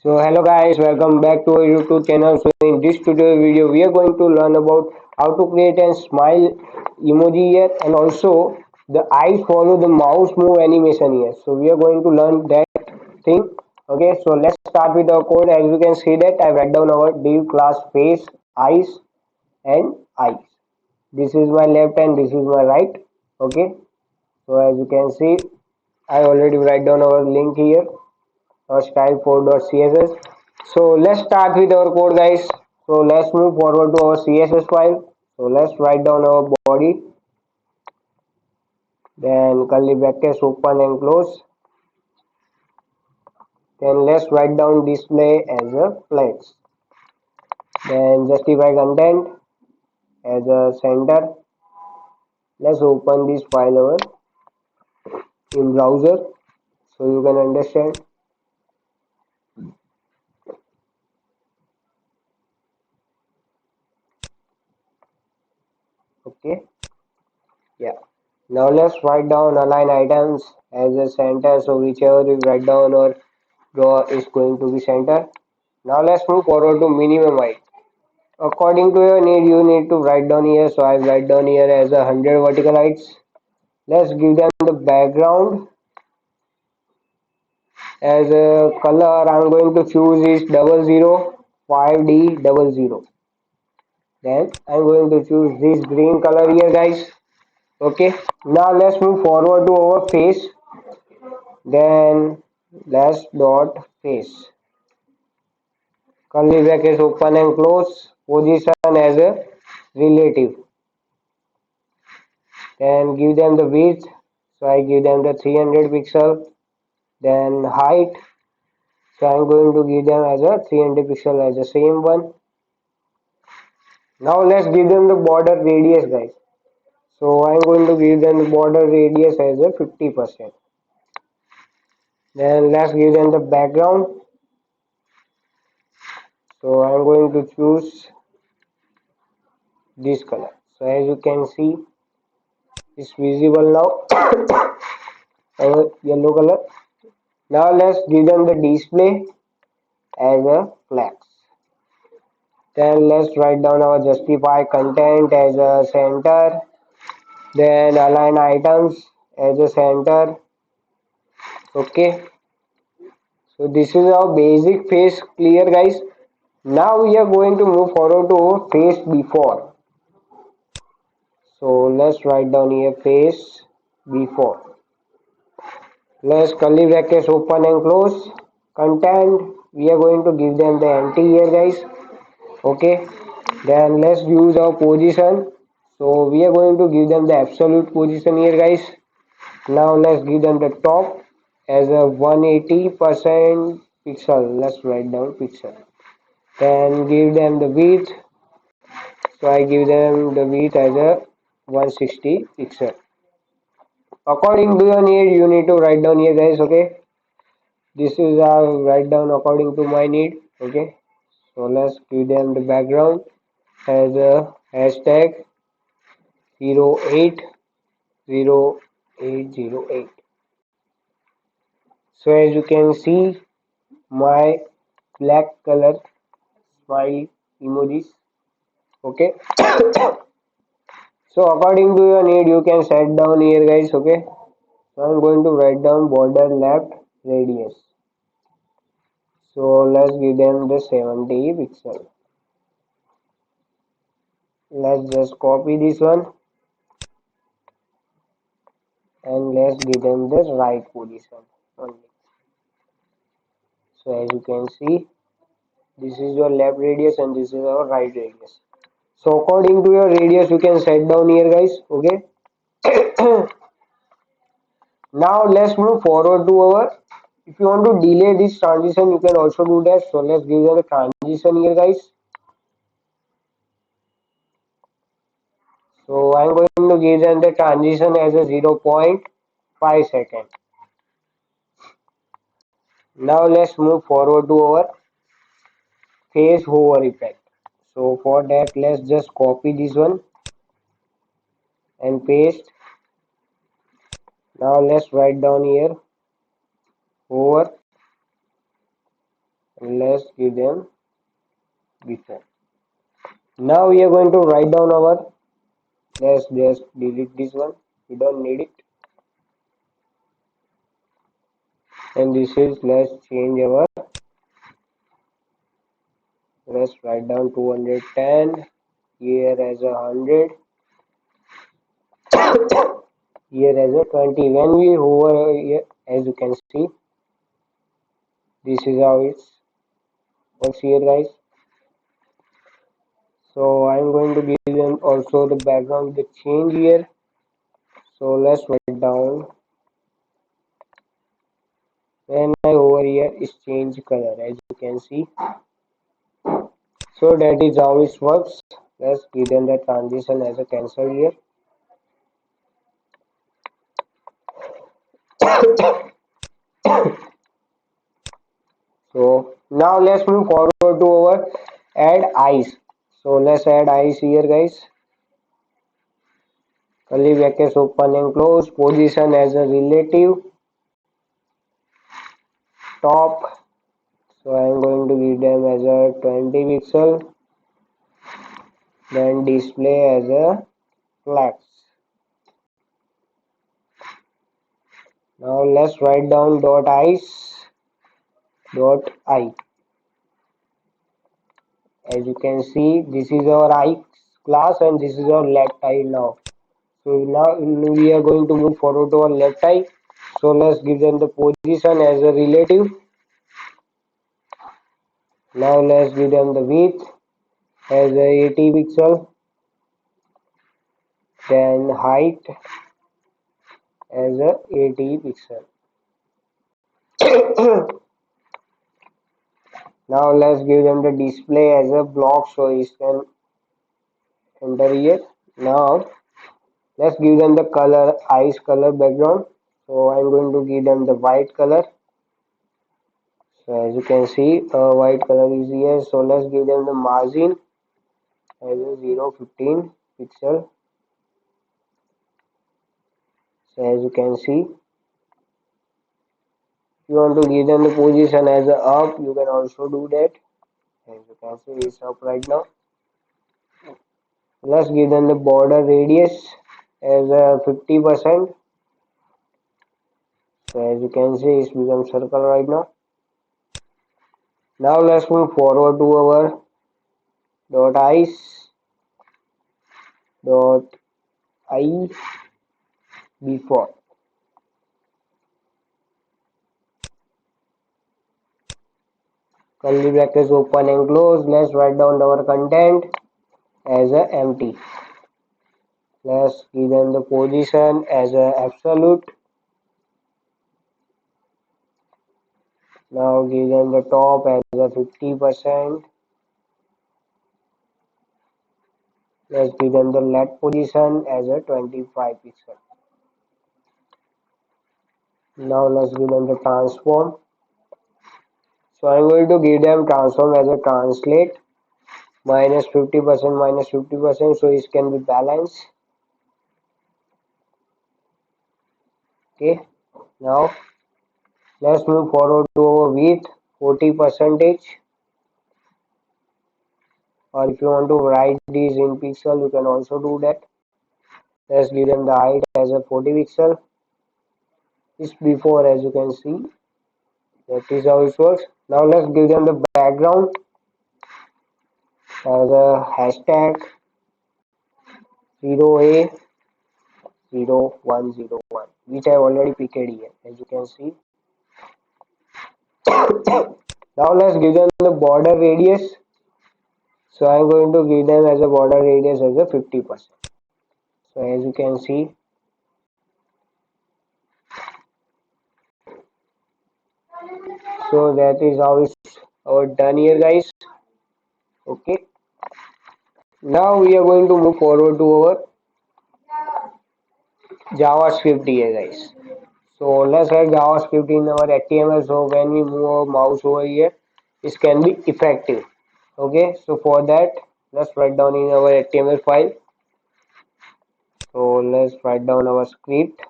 So hello guys, welcome back to our YouTube channel. So in this tutorial video, we are going to learn about how to create a smile emoji here and also the eyes follow the mouse move animation here. So we are going to learn that thing. Okay, so let's start with our code. As you can see that I write down our div class face, eyes and eyes. This is my left and this is my right. Okay, so as you can see, I already write down our link here or style4.css. So let's start with our code guys. So let's move forward to our CSS file. So let's write down our body, then curly brackets open and close. Then let's write down display as a flex. Then justify content as a center. Let's open this file over in browser so you can understand. Okay, yeah. Now let's write down align items as a center. So whichever you write down or draw is going to be center. Now let's move forward to minimum height. According to your need, you need to write down here. So I write down here as 100 vertical heights. Let's give them the background as a color. I'm going to choose is 005D00. Then I'm going to choose this green color here, guys. Okay. Now let's move forward to our face. Then let's dot face. Curly brackets open and close. Position as a relative. Then give them the width. So I give them the 300 pixel. Then height. So I'm going to give them as a 300 pixel as the same one. Now let's give them the border radius, guys. So I'm going to give them the border radius as a 50%. Then let's give them the background. So I'm going to choose this color. So as you can see, it's visible now. Our yellow color. Now let's give them the display as a flex. Then let's write down our justify content as a center. Then align items as a center. Okay. So this is our basic face clear, guys. Now we are going to move forward to face before. So let's write down here face before. Let's curly brackets open and close. Content, we are going to give them the empty here, guys. Okay, then let's use our position. So we are going to give them the absolute position here, guys. Now let's give them the top as a 180% pixel. Let's write down pixel. Then give them the width. So I give them the width as a 160 pixel. According to your need, you need to write down here, guys. Okay, this is write down according to my need. Okay, so let's give them the background as a hashtag 080808. So as you can see, my black color smile emojis. Okay. So according to your need, you can set down here, guys. Okay. So I'm going to write down border left radius. So let's give them the 70 pixel. Let's just copy this one and let's give them the right position only. So as you can see, this is your left radius and this is our right radius. So according to your radius, you can set down here, guys. Okay. Now let's move forward to our. If you want to delay this transition, you can also do that. So let's give them a transition here, guys. So I'm going to give them the transition as a 0.5 second. Now let's move forward to our face hover effect. So for that, let's just copy this one and paste. Now let's write down here hover and let's give them before. Now we are going to write down our, let's just delete this one, we don't need it. And this is, let's change our, let's write down 210 here as a 100, here as a 20. When we hover here, as you can see, this is how it's works here, guys. So I'm going to give them also the background, the change here. So let's write down, when I over here is change color, as you can see. So that is how it works. Let's give them the transition as a cancel here. So now let's move forward to our add eyes. So let's add eyes here, guys. Curly brackets open and close. Position as a relative. Top. So I'm going to give them as a 20 pixel. Then display as a flex. Now let's write down dot eyes dot eye. As you can see, this is our eye class and this is our left eye now. So now we are going to move forward to our left eye. So let's give them the position as a relative. Now let's give them the width as a 80 pixel. Then height as a 80 pixel. Now let's give them the display as a block so it can enter here. Now let's give them the color, eyes color background. So I'm going to give them the white color. So as you can see, white color is here. So let's give them the margin as a 0.15 pixel. So as you can see, if you want to give them the position as a up, you can also do that. As you can see, it's up right now. Let's give them the border radius as a 50%. So as you can see, it's become circle right now. Now let's move forward to our dot eyes dot eye before. Curly brackets open and close. Let's write down our content as a empty. Let's give them the position as a absolute. Now give them the top as a 50%. Let's give them the left position as a 25 pixel. Now let's give them the transform. So I'm going to give them transform as a translate minus 50% so it can be balanced. Okay. Now let's move forward to our width 40%. Or if you want to write these in pixel, you can also do that. Let's give them the height as a 40 pixel. This before, as you can see, that is how it works. Now let's give them the background as a hashtag 0A0101, which I already picked here, as you can see. Now let's give them the border radius. So I'm going to give them as a border radius as a 50%. So as you can see, so that is how it's done here, guys. Okay. Now we are going to move forward to our JavaScript here, guys. So let's add JavaScript in our HTML. So when we move our mouse over here, this can be effective. Okay. So for that, let's write down in our HTML file. So let's write down our script.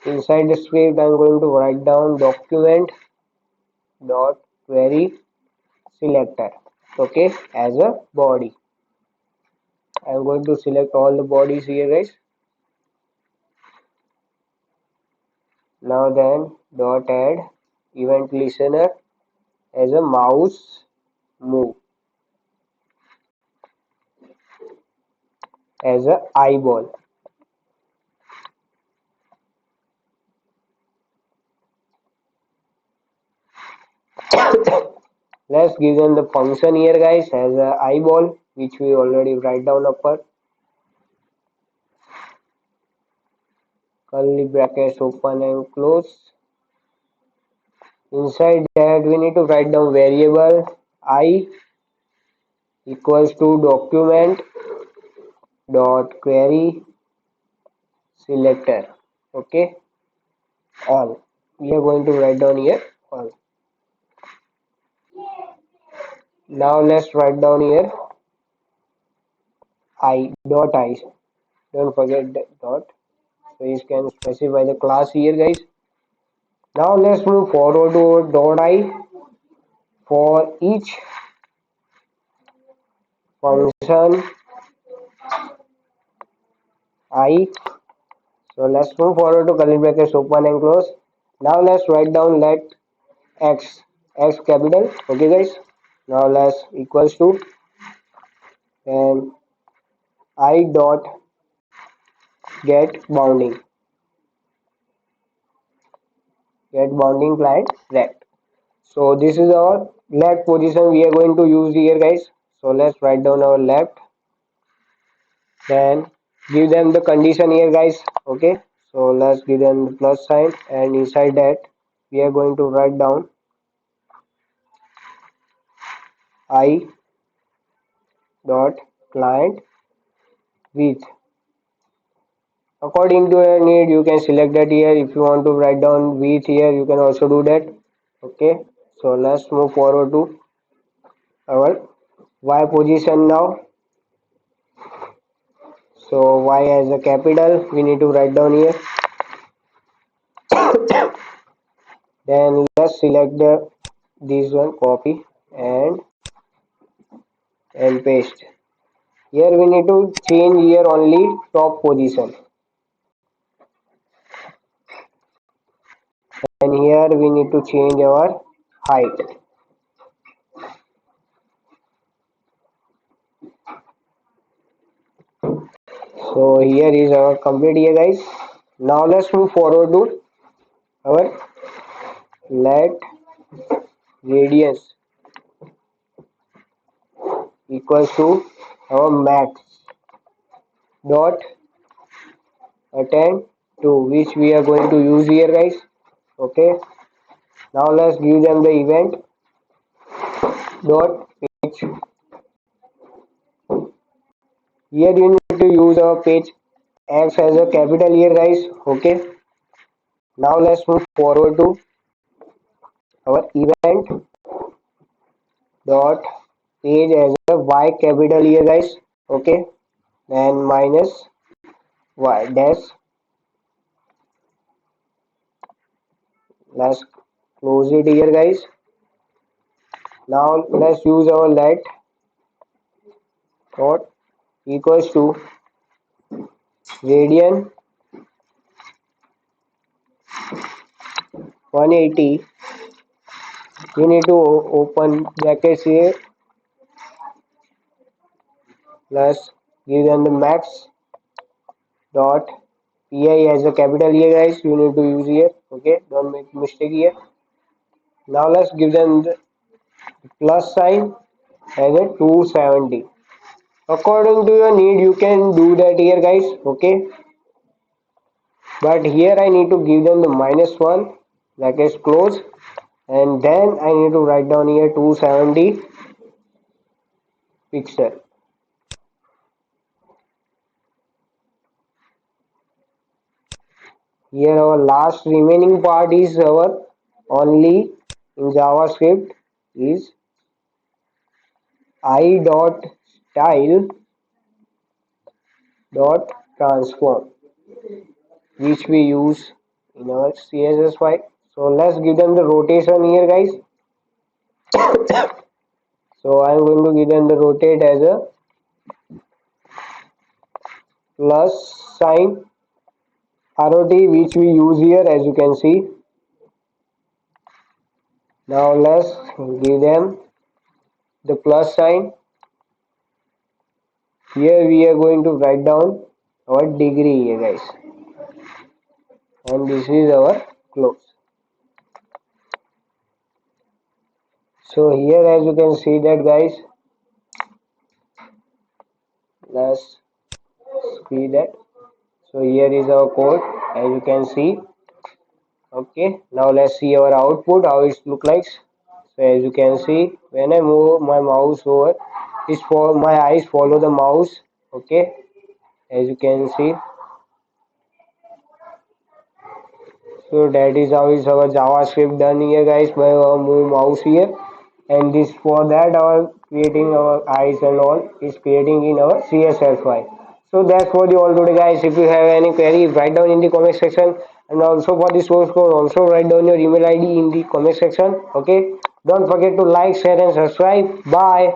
Inside the script, I'm going to write down document dot query selector. Okay, as a body. I'm going to select all the bodies here, guys. Now then, dot add event listener as a mouse move as a eyeball. Let's give them the function here, guys, as a eyeball, which we already write down upper. Curly brackets open and close. Inside that, we need to write down variable I equals to document dot query selector. Okay, all. We are going to write down here all. Now let's write down here I dot I. Don't forget that dot. So you can specify the class here, guys. Now let's move forward to dot I for each function I. So let's move forward to curly brackets open and close. Now let's write down let x capital. Okay, guys. Now let's equals to and I dot get bounding client rect. So this is our left position we are going to use here, guys. So let's write down our left, then give them the condition here, guys. Okay, so let's give them the plus sign, and inside that we are going to write down I dot client with. According to your need, you can select that here. If you want to write down with here, you can also do that. Okay, so let's move forward to our y position now. So y as a capital, we need to write down here. Then let's select this one, copy and paste. Here we need to change here only top position, and here we need to change our height. So here is our complete here, guys. Now let's move forward to our let radius equals to our max dot attend to, which we are going to use here, guys. Okay, now let's give them the event dot page. Here you need to use our page x as a capital here, guys. Okay, now let's move forward to our event dot page as a y capital here, guys. Okay, then minus y dash. Let's close it here, guys. Now let's use our let dot equals to radian 180. You need to open brackets here. Let's give them the max dot pi as a capital here, guys. You need to use here. Okay, don't make mistake here. Now let's give them the plus sign as a 270. According to your need, you can do that here, guys. Okay, but here I need to give them the -1 brackets close, and then I need to write down here 270 pixel. Here our last remaining part is our only in JavaScript is I dot style dot transform, which we use in our CSS file. So let's give them the rotation here, guys. So I'm going to give them the rotate as a plus sign ROT, which we use here, as you can see. Now let's give them the plus sign. Here we are going to write down our degree here, guys, and this is our close. So here, as you can see that, guys, let's see that. So here is our code, as you can see. Okay, now let's see our output, how it look like. So as you can see, when I move my mouse over, is for my eyes follow the mouse. Okay, as you can see. So that is how is our JavaScript done here, guys, by our move mouse here. And this for that our creating our eyes and all is creating in our CSS file. So that's for the all today, guys. If you have any query, write down in the comment section, and also for the source code, also write down your email ID in the comment section. Okay, don't forget to like, share and subscribe. Bye.